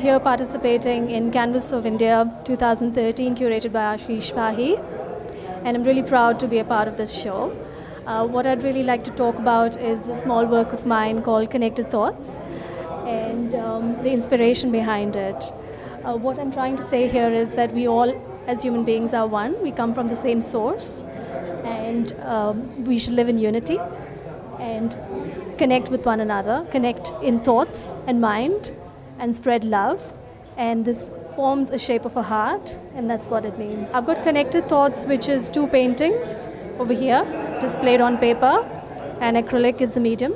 here participating in Canvas of India 2013, curated by Ashish Pahi, and I'm really proud to be a part of this show. What I'd really like to talk about is a small work of mine called Connected Thoughts and the inspiration behind it. What I'm trying to say here is that we all, as human beings, are one. We come from the same source, and we should live in unity and connect with one another, connect in thoughts and mind, and spread love. And this forms a shape of a heart, and that's what it means. I've got Connected Thoughts, which is 2 paintings over here, displayed on paper, and acrylic is the medium.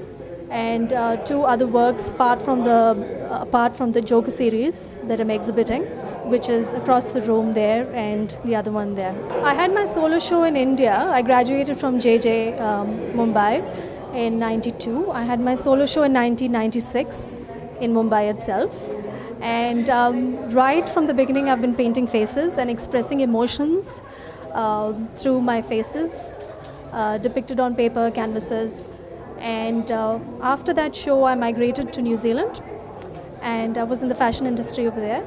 And 2 other works apart from the Joker series that I'm exhibiting, which is across the room there and the other one there. I had my solo show in India. I graduated from JJ Mumbai in 92. I had my solo show in 1996 in Mumbai itself. And right from the beginning, I've been painting faces and expressing emotions through my faces, depicted on paper, canvases. And after that show, I migrated to New Zealand, and I was in the fashion industry over there.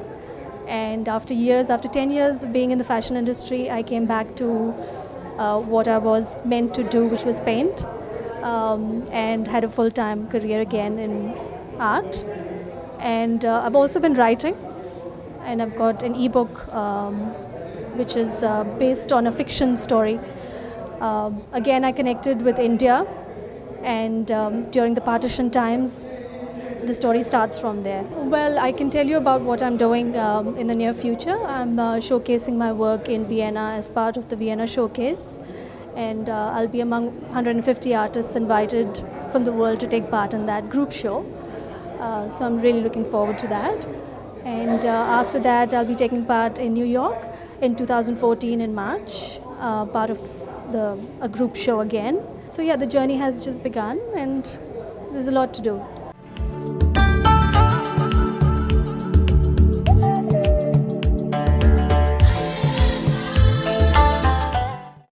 And after 10 years of being in the fashion industry, I came back to what I was meant to do, which was paint, and had a full-time career again in art. And I've also been writing, and I've got an ebook which is based on a fiction story. Again, I connected with India, and during the partition times, the story starts from there. Well, I can tell you about what I'm doing in the near future. I'm showcasing my work in Vienna as part of the Vienna Showcase, and I'll be among 150 artists invited from the world to take part in that group show. So I'm really looking forward to that. And after that, I'll be taking part in New York in 2014 in March, part of a group show again. So yeah, the journey has just begun, and there's a lot to do.